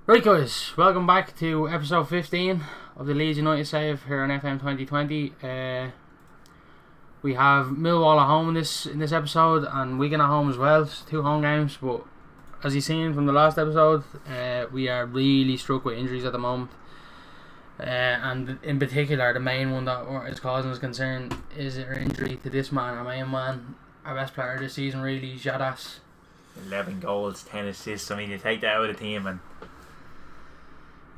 Right guys, welcome back to episode 15 of the Leeds United Save here on FM 2020. We have Milwall at home in this episode and Wigan at home as well. It's 2 home games, but as you've seen from the last episode, we are really struck with injuries at the moment. And in particular, the main one that is causing us concern is our injury to this man, our main man, our best player this season really, Jadas. 11 goals, 10 assists. I mean, you take that out of the team and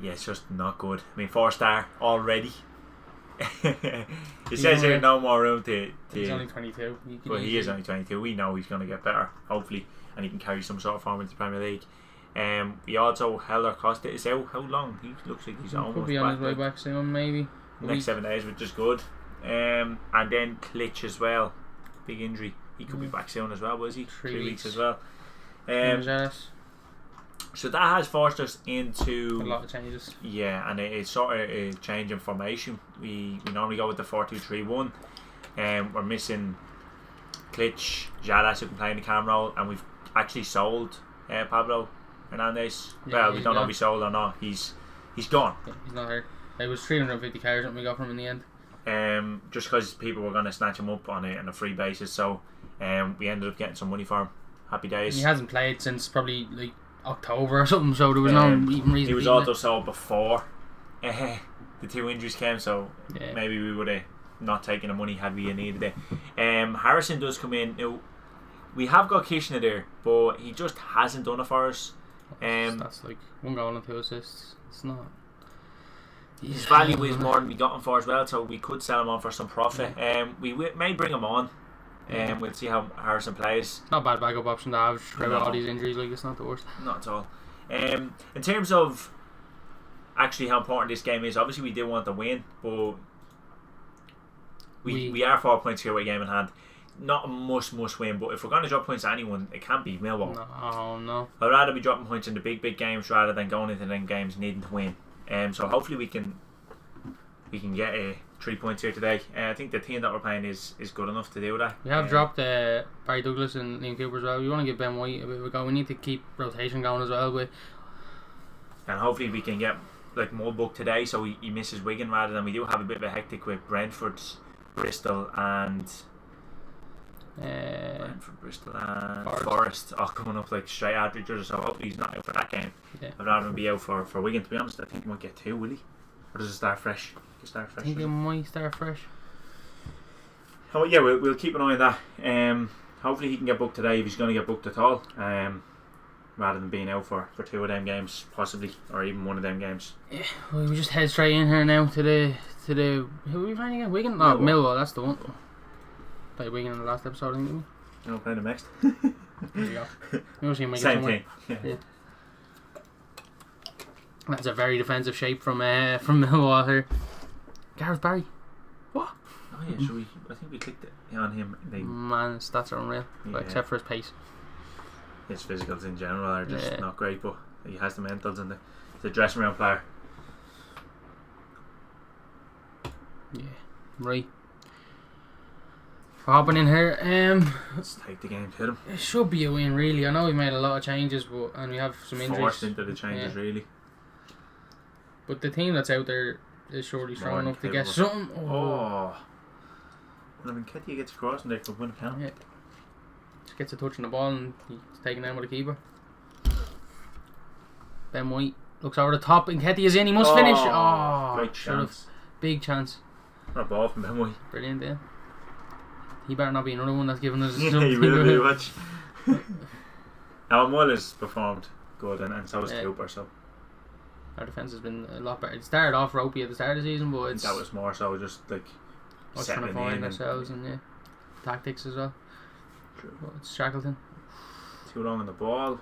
yeah, it's just not good. I mean, 4-star already. It says here no more room to he's only 22. Well, he is only 22. We know he's going to get better, hopefully, and he can carry some sort of form into the Premier League. We also Heller Costa is out. How long? He looks like he's almost could be on his way back soon, maybe. Next 7 days, which is good. And then Klitsch as well. Big injury. He could be back soon as well, was he? 3 weeks as well. So that has forced us into a lot of changes. Yeah, and it's sort of a change in formation. We normally go with the 4-2-3-1. We're missing Klitsch, Jadas, who can play in the cam role, and we've actually sold Pablo Hernandez. Yeah, well, we don't know if we sold or not. He's gone. Yeah, he's not here. It was 350k or something we got from him in the end. Just because people were going to snatch him up on a free basis, so we ended up getting some money for him. Happy days. And he hasn't played since probably like October or something, so there was no even reason. He was also sold before the 2 injuries came, so yeah, maybe we would have not taken the money had we needed it. Harrison does come in. Now, we have got Kishna there, but he just hasn't done it for us. That's like 1 goal and 2 assists. It's not. His value is more than we got him for as well, so we could sell him on for some profit. We may bring him on. We'll see how Harrison plays. Not a bad backup option to have throughout all these injuries. Like, it's not the worst. Not at all. In terms of actually how important this game is, obviously we do want to win, but we are 4 points here with a game in hand. Not a must win, but if we're going to drop points to anyone, it can't be Milwall. No. I'd rather be dropping points in the big games rather than going into them games needing to win. So hopefully we can get 3 points here today. I think the team that we're playing is good enough to do that. We have dropped Barry Douglas and Liam Cooper as well. We want to give Ben White a bit of a go. We need to keep rotation going as well. And hopefully we can get like Mulbuck today, so he misses Wigan rather than we do have a bit of a hectic with Brentford, Bristol and Forest all coming up like straight after each other. So hopefully he's not out for that game. Yeah. I'd rather him be out for Wigan. To be honest, I think he might get 2, will he? Or does it start fresh? I think it might start fresh. Oh yeah, we'll keep an eye on that. Hopefully he can get booked today if he's going to get booked at all. Rather than being out for 2 of them games, possibly, or even 1 of them games. Yeah, well, we just head straight in here now to the who are we playing again? Wigan? No, Milwall. That's the one. Played Wigan in the last episode, I think. No, we're playing them next. There you go. Same thing. Yeah. That's a very defensive shape from Milwall here. Gareth Barry. What? Oh yeah, I think we clicked it on him. Man, his stats are unreal, except for his pace. His physicals in general are just not great, but he has the mentals and the dressing room player. Yeah, right. We're hopping in here. Let's take the game to them. It should be a win, really. I know we made a lot of changes, and we have some injuries. Forced into the changes, really. But the team that's out there is surely strong enough to get something. Oh. When Nketiah gets across and they could win a count. Yeah. Just gets a touch on the ball and he's taken down with the keeper. Ben White looks over the top. Nketiah is in. He must finish. Oh, great chance. Big chance. What a ball from Ben White. Brilliant, yeah. He better not be another one that's giving us he will be much. Now Muller's performed good and so has Cooper, so our defence has been a lot better. It started off ropey at the start of the season, but that was more so just like us trying to find ourselves and tactics as well. True. But it's Shackleton. Too long on the ball.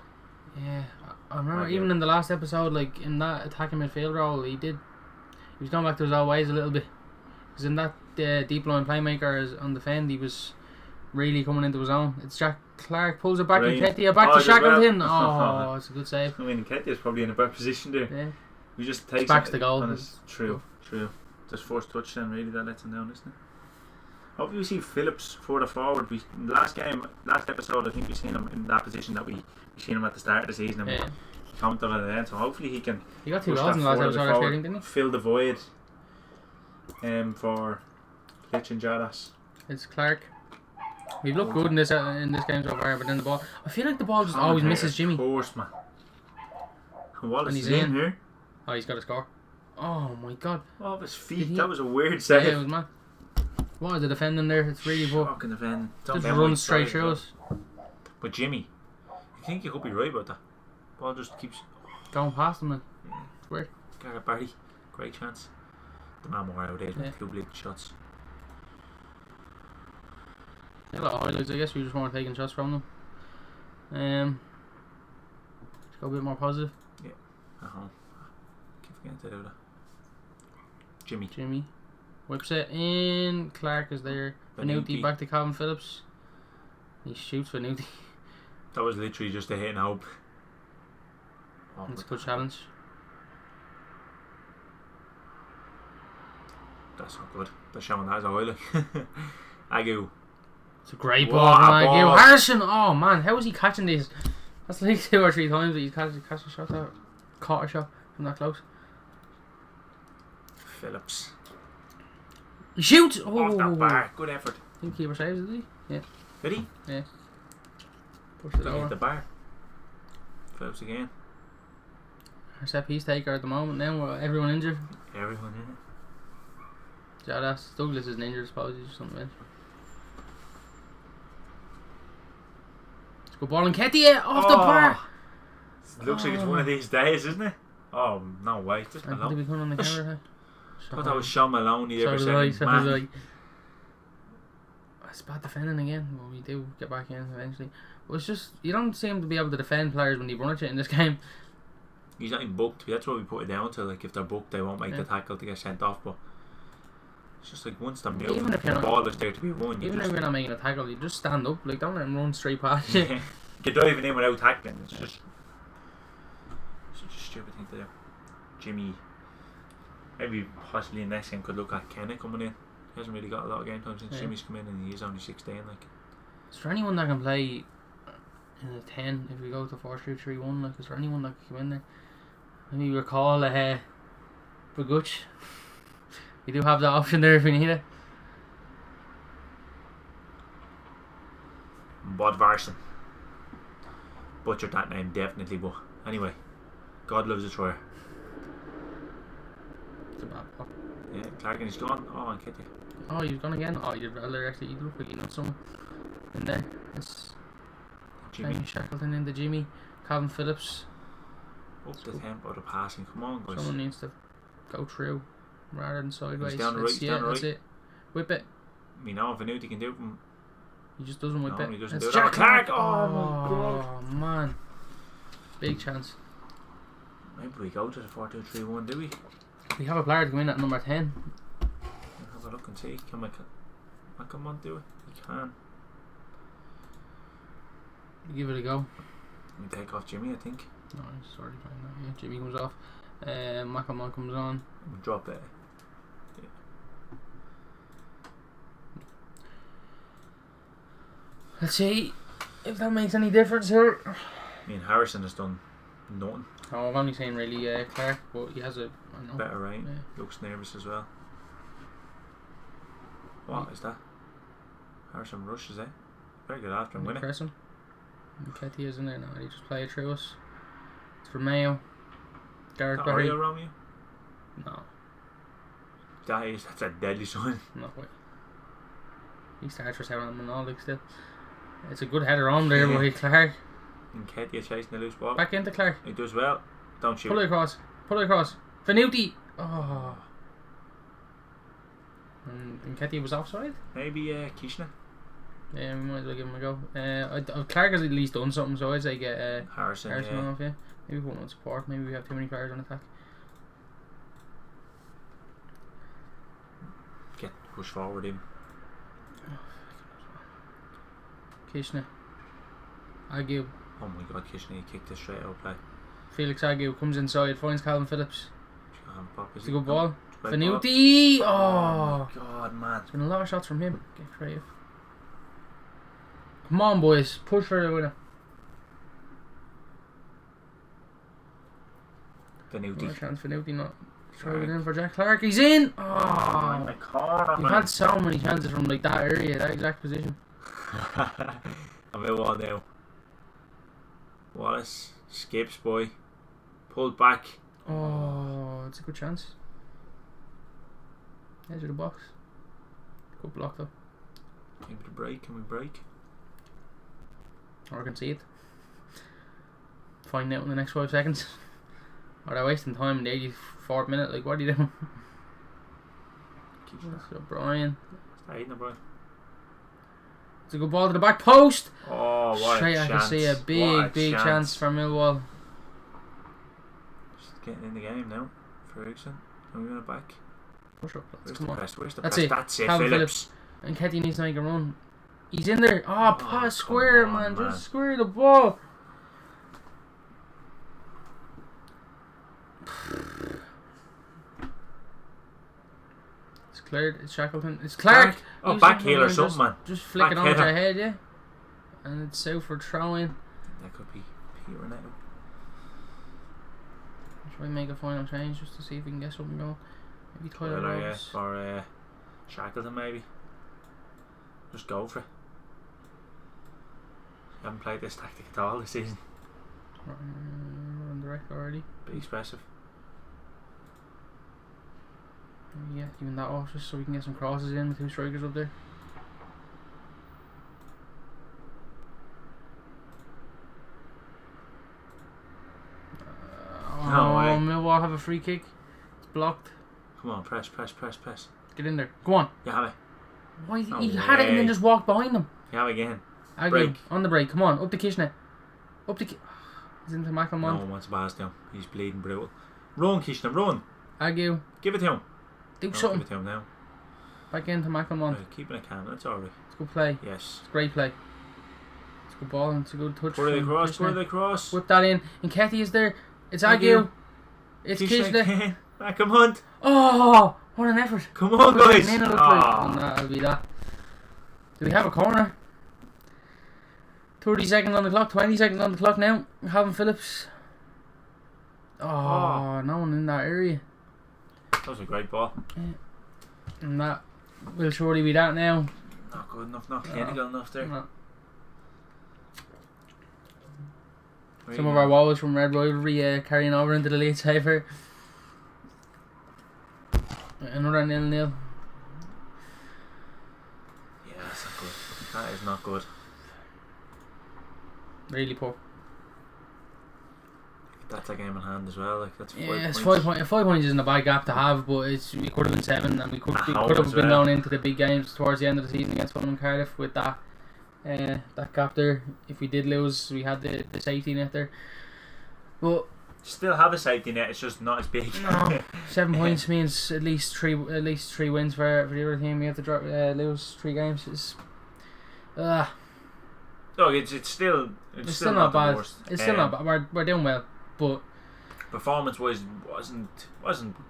Yeah, I remember even in the last episode, like in that attacking midfield role, he was going back to his old ways a little bit. Because in that deep line playmaker on the fend, he was really coming into his own. It's Jack Clark pulls it back and Nketiah back to Shackleton. Oh, it's a good save. I mean, Nketiah's probably in a better position there. Yeah. He just takes backs the goal. True. Just first touch then really that lets him down, isn't it? Hopefully we see Phillips further forward. Last episode I think we seen him in that position that we seen him at the start of the season. And commented on it then, so hopefully he can He got 2 push goals that in the last forward episode, forward, didn't he? fill the void for Glitch and Jadas. It's Clark. We've looked good in this game so far, but then the ball... I feel like the ball just always misses Jimmy. Of course, man. Wallace And he's is in in. here. Oh, he's got a score. Oh my god. Oh, his feet. Did he- That was a weird save. Yeah, it was mad. What are the defending there? It's really poor. Shocking defend. Just run straight through us. But Jimmy, I think you could be right about that. Ball just keeps Going past him, like. yeah. It's weird. Garrett Barry, great chance. The man more out there with 2 bleeding shots. Yeah, a lot of highlights. I guess we just weren't taking shots from them. Let's go a bit more positive. Keep forgetting to do that. Jimmy. Jimmy whips it in. Clark is there. Venuti back to Calvin Phillips. He shoots Venuti. That was literally just a hit and hope. Oh, It's a good challenge. That's not good. They're showing that as a highlight. Agu. It's a great What ball from a Agu. ball. Harrison! Oh man, how is he catching these? That's like 2 or 3 times that he's catched a shot out. Caught a shot from that close. Phillips. He shoots! Off that Oh! bar. Good effort. I think keeper saves, did he? Yeah. Did he? Yeah. Pushed it Did he hit the over. bar? Phillips again. Our set piece taker at the moment now, with everyone injured. Everyone in it. Jadas. Douglas is injured, I suppose. He's just something else. Let's go ball and Ketia off the bar! Looks like it's one of these days, isn't it? Oh, no way. Just I think Malone. we come on the camera. I thought that was Sean Malone. He So ever did said, I, so man. did I. It's bad defending again. Well, we do get back in eventually. But it's just, you don't seem to be able to defend players when they run at you in this game. He's not even booked. That's what we put it down to. Like, if they're booked, they won't make the tackle to get sent off. But it's just like once they're moving, Even if the you're not- ball is there to be won. You Even if just, you're not making a tackle, you just stand up. Like, don't let him run straight past you. you're driving in without tackling. It's just such a stupid thing to do. Jimmy, maybe possibly next game could look at Kenny coming in. He hasn't really got a lot of game time since Jimmy's come in, and he's only 16. Like, Is there anyone that can play in a 10 if we go to 4-2-3-1? Like, is there anyone that can come in there? Let me recall Baguch. We do have that option there if we need it. Bodvarsson. Butchered that name definitely, but anyway, God loves a troyer. It's a bad ball. Yeah, Clark and he's gone. Oh, and Kitty. Oh, he's gone again. Oh, you'd rather actually, you look like you know someone in there. It's Jimmy. Jamie Shackleton into Jimmy. Calvin Phillips. Up the tempo, the passing. Come on, guys. Someone needs to go through rather than sideways. down the right, he's down the That's right. it. Whip it. We know if Venuti can do it from. He just doesn't whip No, it. he doesn't It's do it. Jack Oh, Clark! Clark. Oh, my God. Oh man, big chance. Maybe we go to the 4-2-3-1, do we? We have a player to come in at number 10. Have a look and see. Can Macamon do it? He can. Give it a go. We take off Jimmy, I think. No, he's already playing that. Yeah, Jimmy comes off. Macamon comes on. We drop it. Let's see if that makes any difference here. I mean, Harrison has done nothing. Oh, I've only seen really Clark, but he has a. I know. Better, right? Yeah. Looks nervous as well. What is that? Harrison Rush, is it? Very good after him, winning. Press him. Ketty is in there now. He just play it through us. It's for Mayo. Garrett Barry. Oreo Romeo? No, That's a deadly sign. no way. He starts for Southampton and all like still. It's a good header on there by Clark. And Ketia chasing the loose ball. Back into Clark. He does well. Don't shoot. Pull it across. Pull it across. Venuti. Oh. And Ketia was offside. Maybe Kishna. Yeah, we might as well give him a go. Clark has at least done something, so I'd say get Harrison, Harrison yeah. off, yeah. Maybe we won't support. Maybe we have too many players on attack. Get push forward him. Kishna. Agu. Oh my God, Kishna, he kicked it straight out play. Felix Agu comes inside, finds Calvin Phillips. It's a good ball. Great Venuti! ball. Oh! Oh my God, man. There's been a lot of shots from him. Get creative. Come on, boys. Push for the winner. Venuti. More chance for Venuti, not throw it in for Jack Clark. He's in! Oh, my corner, We've man. had so many chances from like that area, that exact position. I'm Millwall now. Wallace skips, boy. Pulled back. Oh, it's a good chance. Edge of the box. Good block though. Can we break? Can we break? Or concede. Find out in the next 5 seconds. Or they're wasting time in the 84th minute. Like, what are you doing? So Brian. Stay in there, Brian. It's a good ball to the back post. Oh, what Straight, a I chance. can see a big chance for Millwall. Just getting in the game now. Ferguson. Are we going back? Push up, Where's come the on. press? Where's the That's press? it. That's it, Calvin Phillips. And Ketty needs to make a run. He's in there. Oh, pass square, come on, man. Just square the ball. It's cleared. It's Shackleton. It's Clark. Oh, Use back it, heel or man. something, man. Just flick Back it on with header. your head, yeah. And it's out for throwing. That could be Peter now. Try and make a final change just to see if we can get something going. Maybe Tyler Well, yeah, Rhodes. for Shackleton maybe. Just go for it. Haven't played this tactic at all this season. We're on direct already. Be expressive. Yeah, even that off just so we can get some crosses in with 2 strikers up there. No way. Millwall have a free kick. It's blocked. Come on, press. Get in there. Go on. You have it. Why? No He had it and then way. just walked behind them. You have it again. Agnew, Break. on the break. Come on. Up the Kishnet. Up the He's into No Mackelmont. one wants to pass down. He's bleeding brutal. Run, Kishna, run. Agnew. Give it to him. Do No, something. give it to him now. Back into Mackelmont. Keeping it calm. That's alright. It's good play. Yes. It's great play. It's a good ball and it's a good touch. Put it from across. Put Kishnet. it across. Whip that in. And Ketty is there. It's Agnew. Agnew. It's Kishnet. Come on. Oh, what an effort. Come on, Put guys. it in, it looked Ah. like. And that'll be that. Do we have a corner? 30 seconds on the clock, 20 seconds on the clock now. Calvin Phillips. Oh, no one in that area. That was a great ball. And that will surely be that now. Not good enough. Not clinical enough there. No. Where Some you of our going? woes from Red Rivalry carrying over into the Leeds favour. Another 0-0. Yeah, that's not good. That is not good. Really poor. That's a game in hand as well. Like that's 5 Yeah, it's points. 5 points. 5 points isn't a bad gap to have, but it could have been 7, and we could At have home as been well. going into the big games towards the end of the season against Fulham and Cardiff with that gap there. If we did lose, we had the safety net there. But Still have a safety net. It's just not as big. no, 7 points means at least three wins for the other team. We have to lose 3 games. Look, it's still not the bad. worst. It's still not bad. We're doing well, but Performance wise wasn't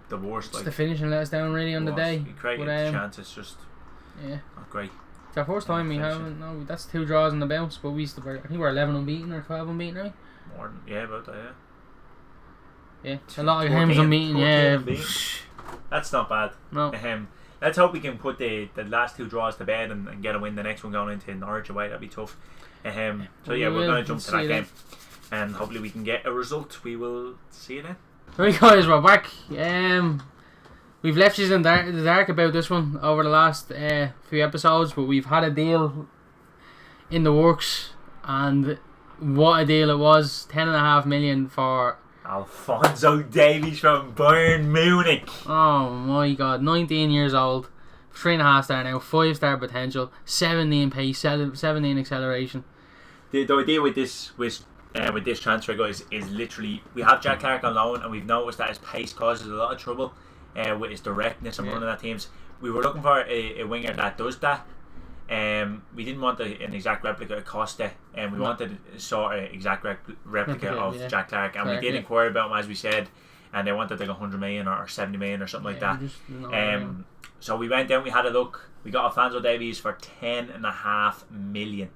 the worst. it's Like the finishing let us down really on the day. We created But, chances, just yeah. not great. It's our first time we haven't. No, that's 2 draws in the bounce, but I think we're 11 unbeaten or 12 unbeaten, are we? More than, yeah, about that. Yeah. Yeah, a lot of 14 games unbeaten. Yeah, unbeaten. That's not bad. no. Let's hope we can put the last 2 draws to bed and get a win. The next one going into Norwich away, that'd be tough. So yeah, we're going to jump to that game, and hopefully we can get a result. We will see you then. Right, guys, we're back. We've left you in the dark about this one over the last few episodes, but we've had a deal in the works, and what a deal it was! 10.5 million for. Alphonso Davies from Bayern Munich. Oh my God, 19 years old, 3.5 star now, 5-star potential, 17 pace, 17 acceleration. The idea with this transfer, guys, is literally we have Jack Clark on loan, and we've noticed that his pace causes a lot of trouble with his directness and running at teams. We were looking for a winger that does that. We didn't want an exact replica of Costa, and we wanted a sort of exact replica of Jack Clark, and we did inquire about him, as we said, and they wanted like 100 million or 70 million or something like that. So we went down, we had a look, we got Alphonso Davies for 10.5 million.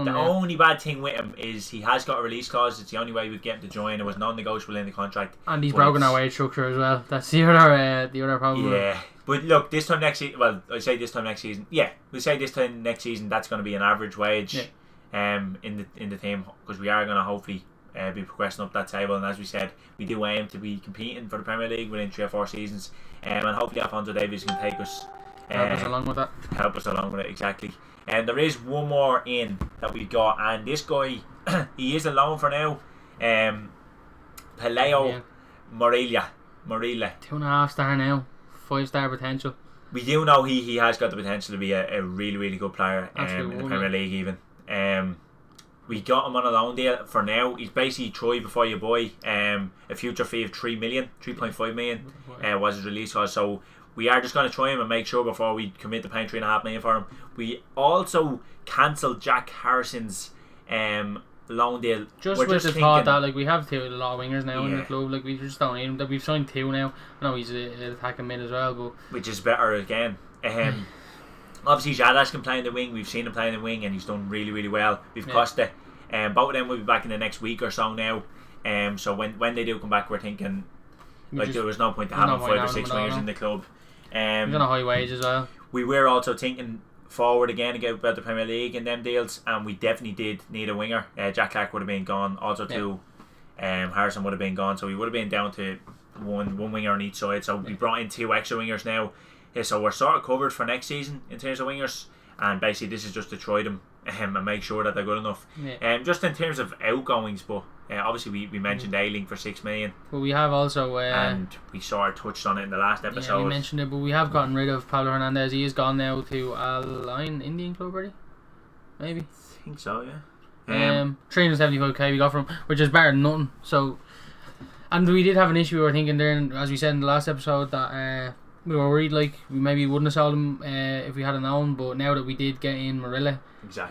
The only bad thing with him is he has got a release clause. It's the only way we'd get him to join. It was non-negotiable in the contract. And he's broken our wage structure as well. That's the other problem. Yeah. But look, this time next season, well, I say this time next season. Yeah, we say this time next season that's going to be an average wage in the team, because we are going to hopefully be progressing up that table. And as we said, we do aim to be competing for the Premier League within 3 or 4 seasons. And hopefully Alphonso Davies can take us. Help us along with that. Help us along with it, exactly. And there is one more in that we got, and this guy, he is alone for now. Peleo Morilla. 2.5 star now. 5-star potential. We do know he has got the potential to be a really, really good player in the Premier League even. We got him on a loan deal for now. He's basically try before you buy. A future fee of 3.5 million was his release cost. So we are just going to try him and make sure before we commit to paying 3.5 million for him. We also cancelled Jack Harrison's loan deal. We're just the thought that like we have a lot of wingers now in the club. Like we just don't need him. We've signed 2 now. I know he's an attacking mid as well, but which is better again. Obviously Jadas can play in the wing. We've seen him play in the wing and he's done really, really well. We've Costa. Both of them will be back in the next week or so now. So when they do come back, we're thinking there was no point to having 5 or 6 wingers in the club. He's on a high wage as well. We were also thinking forward again about the Premier League and them deals, and we definitely did need a winger. Jack Clark would have been gone. Also too, Harrison would have been gone. So we would have been down to one winger on each side. So we brought in 2 extra wingers now. So we're sort of covered for next season in terms of wingers, and basically this is just to try them and make sure that they're good enough. Just in terms of outgoings, but obviously we mentioned Ailing for 6 million. But we have also and we sort of touched on it in the last episode. Yeah, we mentioned it, but we have gotten rid of Pablo Hernandez. He is gone now to Al-Ain Indian Club, already? Maybe. I think so, yeah. 375k we got from him, which is better than nothing. So, and we did have an issue. We were thinking there, as we said in the last episode, that we were worried like we maybe wouldn't have sold him if we had known. But now that we did get in Marilla,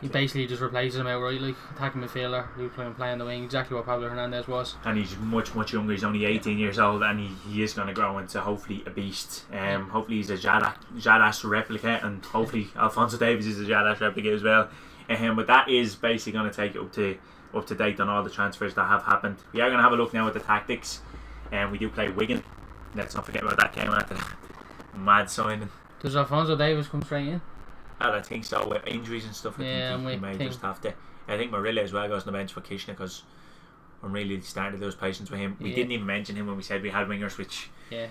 he basically just replaces him outright, like attacking midfielder who can play on the wing, exactly what Pablo Hernandez was. And he's much younger. He's only 18 years old, and he is going to grow into hopefully a beast. Hopefully he's a Jadas replica, and hopefully Alphonso Davies is a Jadas replica as well. But that is basically going to take it up to date on all the transfers that have happened. We are going to have a look now at the tactics, and we do play Wigan. Let's not forget about that game after mad signing. Does Alphonso Davies come straight in? I think so. With injuries and stuff, I think he may just have to. I think Marilla as well goes on the bench for Kishna, because I'm really starting to lose patience with him. We didn't even mention him when we said we had wingers, which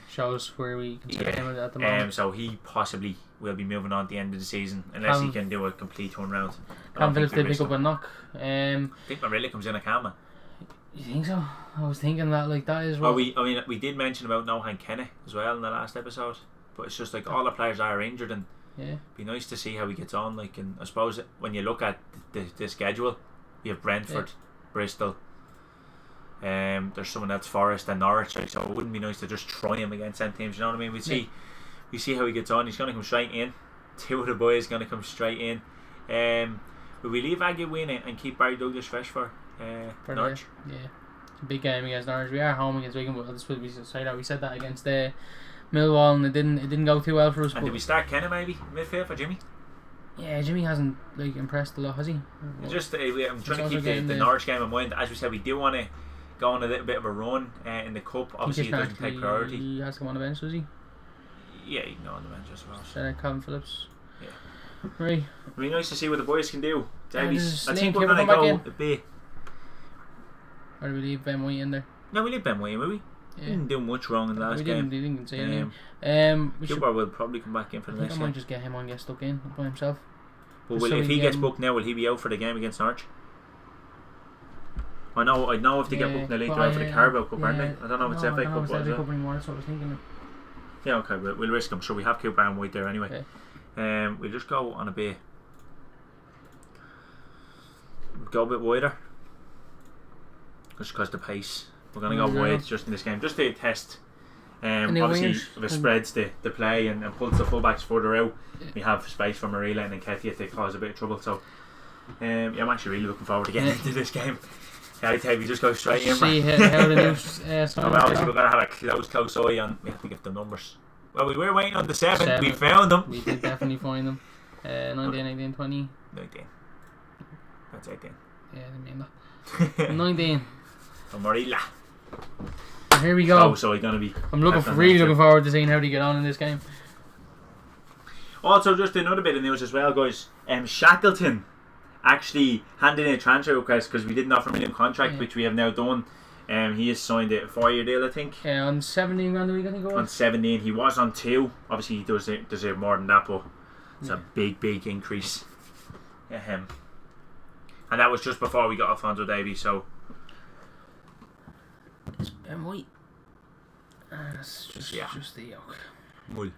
shows where we consider him at the moment. So he possibly will be moving on at the end of the season unless he can do a complete turnaround. Cam Phillips did pick up a knock. I think Marilla comes in a Kama. You think so? I was thinking that that is what. We did mention about Nohan Kenny as well in the last episode, but it's just like all the players are injured, and it'd be nice to see how he gets on. Like, and I suppose when you look at the schedule, you have Brentford, Bristol. There's someone else, Forest and Norwich. Like, so it wouldn't be nice to just try him against them teams. You know what I mean? We see how he gets on. He's going to come straight in. 2 of the boys going to come straight in. Will we leave Aguilera and keep Barry Douglas fresh for Norwich? Yeah, it's a big game against Norwich. We are home against Wigan, but that's what we say that we said that against Millwall, and it didn't go too well for us. And did we start Kenna maybe midfield for Jimmy? Yeah, Jimmy hasn't impressed a lot, has he? I'm trying to keep the Norwich game in mind. As we said, we do want to go on a little bit of a run in the cup. Obviously, it doesn't take priority. He has to come on the bench, does he? Yeah, he can go on the bench, I suppose. Instead of Cam Phillips. Yeah. Right. It'd be nice to see what the boys can do. Davies, I think we're going to go a bit. Or do we leave Ben White in there? No, we leave Ben White in, will we? Yeah. Didn't do much wrong in the last game. We didn't say anything. Cooper will probably come back in for the next game. I might just get him on, get stuck in by himself. But if he gets booked now, will he be out for the game against Norwich? I know if they get booked in the league, they're out for the Carabao Cup, aren't they? I don't know if it's FA Cup or FA Cup anymore, that's what I was thinking. Yeah, okay, we'll risk him. Sure, we have Cooper and White there anyway. We'll just go on a bit. Go a bit wider. Just because the pace. We're going to go wide just in this game, just to test. Obviously, if it spreads the play and pulls the fullbacks further out, we have space for Marilla and Nketiah to cause a bit of trouble. So, I'm actually really looking forward to getting into this game. I tell you, we just go straight in. See how the news. Obviously, we're going to have a close eye on. We have to get the numbers. Well, we were waiting on the 7. We found them. We did definitely find them. 19, 20. 19. That's 18. Yeah, I mean that. 19. Amarilla. Here we go. So he's gonna be. I'm really looking forward to seeing how they get on in this game. Also, just another bit of news as well, guys. Shackleton actually handed in a transfer request because we didn't offer him a new contract, which we have now done. He has signed a 4-year deal, I think. Yeah, on 17 grand a week, I think it was. On 17, he was on 2. Obviously, he does deserve more than that, but it's a big increase. And that was just before we got Alphonso Davies, so. It's Ben White. That's just the yoke. Well.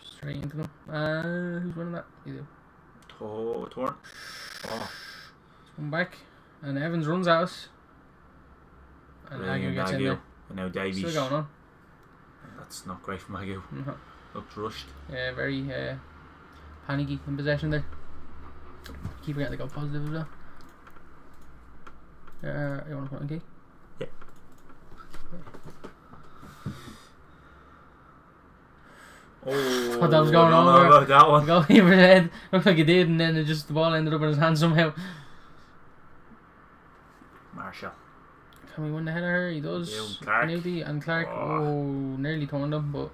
Straight into them. Who's winning that? You do. Torn. Oh. Come back. And Evans runs at us. And Agu gets in there. And now Davies. Still going on. That's not great from Agu. No. Looks rushed. Yeah, very panicky in possession there. Keep forgetting to go positive as well. You want to put on key? Yeah. Oh, Thought that was going on. About that one. Goalkeeper's head looked like it did, and then the ball ended up in his hand somehow. Marshall. Can we win the header? He does. Clark. And Clark. Oh, nearly turned him, but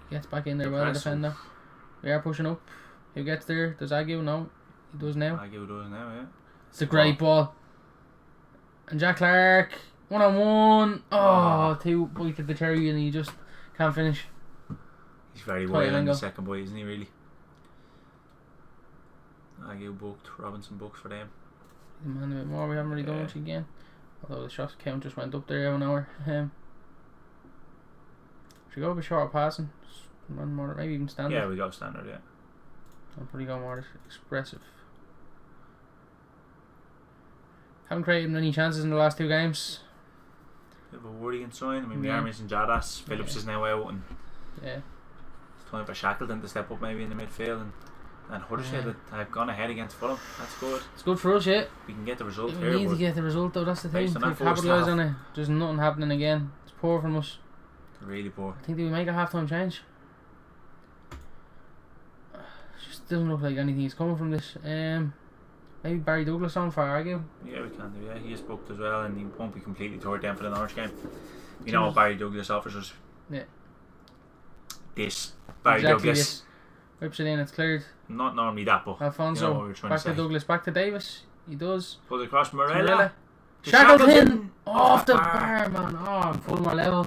he gets back in there well, the defender. We are pushing up. Who gets there? Does Agu? No. He does now. Agu does now, yeah. It's a great ball. And Jack Clark. 1-on-1. Oh, 2 bites at the cherry and he just can't finish. He's very wide on the second boy, isn't he, really? Agu booked. Robinson booked for them. He's a man a bit more. We haven't really done much again. Although the shot count just went up there an hour. Should go a bit short passing. Run more, maybe even standard. Yeah, we go standard, yeah. I'll probably go more expressive. Haven't created many chances in the last 2 games. Bit of a worrying sign. I mean, we are missing Jadas. Phillips is now out, and it's time for Shackleton to step up maybe in the midfield, and Huddersfield have gone ahead against Fulham. That's good. It's good for us, yeah. We can get the result We here. need to get the result though. That's the thing. We capitalise on it. There's nothing happening again. It's poor from us. Really poor. I think, do we make a half-time change? It just doesn't look like anything is coming from this. Maybe Barry Douglas on for Agu. Yeah, we can do. Yeah, he is booked as well, and he won't be completely tore down for the Norwich game. You know what Barry Douglas offers us? Yeah. This Barry Douglas. This. Whips it in. It's cleared. Not normally that, but Alfonso. you know what we're trying back to say. Douglas. Back to Davis. He does. Put it across Morella. Shackleton off the bar, man. Oh, I'm full more level.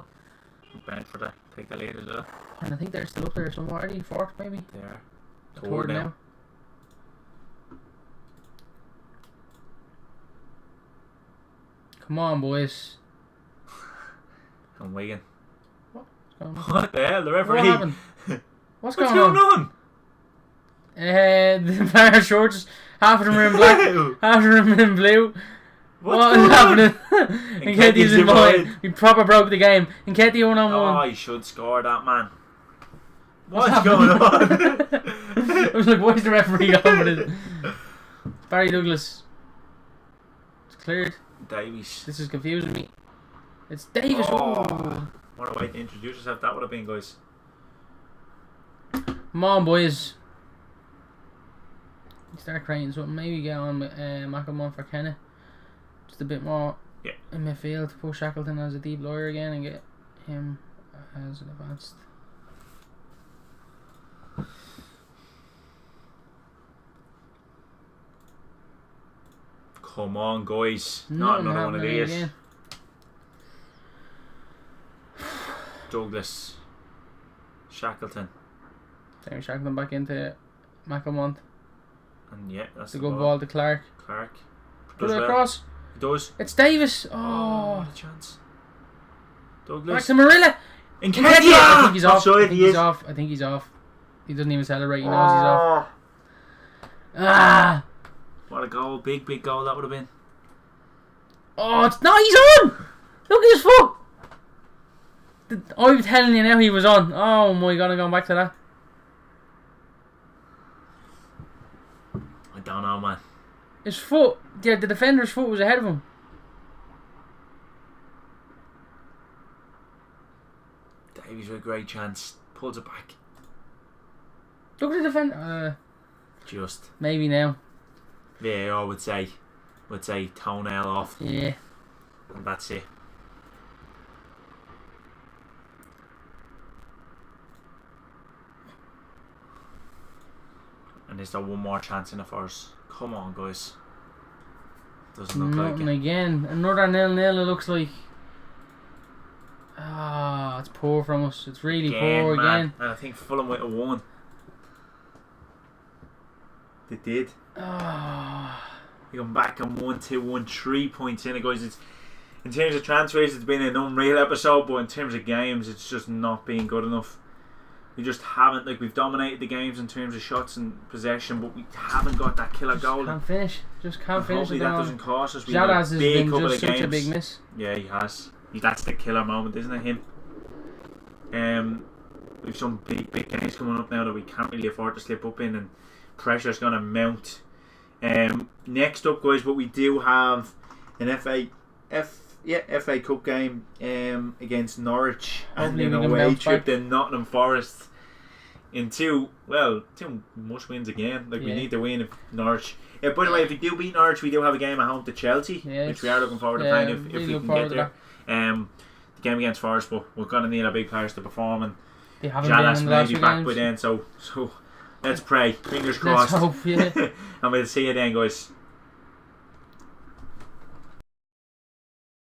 Bad for that. Take the lead as well. And I think they're still up there somewhere. Are they? 4th maybe. They are. Third now. Come on, boys. And Wigan. What's going on? What the hell? The referee. What happened? What's going on? The player shorts. Half of them are in black. Half of them are in blue. What is happening? Nketiah's involved. We proper broke the game. Nketiah 1-on-1. Oh, he should score that, man. What's going on? I was like, why is the referee going with it? Barry Douglas. It's cleared. Davies. This is confusing me. It's Davis. Oh. What a way to introduce yourself that would have been, guys. Come on, boys. Start creating something. Maybe get on with Mackelmon for Kenna. Just a bit more in midfield to push Shackleton as a deep lawyer again and get him as an advanced. Come on, guys. Not another one of these. Again. Douglas. Shackleton. Taking Shackleton back into Mackelmont. And that's the good ball to Clark. Put it across. It does. It's Davis. Oh, what a chance. Douglas. Back to Marilla. Nketiah! I think he's off. I think he's off. He doesn't even celebrate. He knows he's off. Ah. What a goal. Big goal that would have been. Oh, he's on! Look at his foot! I'm telling you now he was on. Oh my god, I'm going back to that. I don't know, man. His foot, the defender's foot was ahead of him. Davies with a great chance. Pulls it back. Look at the defender. Just. Maybe now. Yeah, I would say toenail off. Yeah. And that's it. And is there one more chance in it for us? Come on, guys. Doesn't look Nothing like it. again. Another 0-0 it looks like. It's poor from us. It's really poor man. again. And I think Fulham might have won. They did. We come back and 1-2, 3 points in it, guys. It's, in terms of transfers, it's been an unreal episode, but in terms of games, it's just not been good enough. We just haven't, like, we've dominated the games in terms of shots and possession, but we haven't got that killer goal. Can't finish. Just can't finish. Hopefully that doesn't cost us. Jadaz has been just such a big miss. Yeah, he has. That's the killer moment, isn't it? Him. We've some big games coming up now that we can't really afford to slip up in, and pressure's going to mount. Next up, guys, but we do have an FA Cup game against Norwich, and an away trip to Nottingham Forest. In two must wins again. Like, we need to win if Norwich. By the way, if we do beat Norwich, we do have a game at home to Chelsea, which we are looking forward to playing if we can get there. The game against Forest, but we're going to need our big players to perform, and Jadaz may be back by then. So let's pray. Fingers crossed. Let's hope, yeah. And we'll see you then, guys.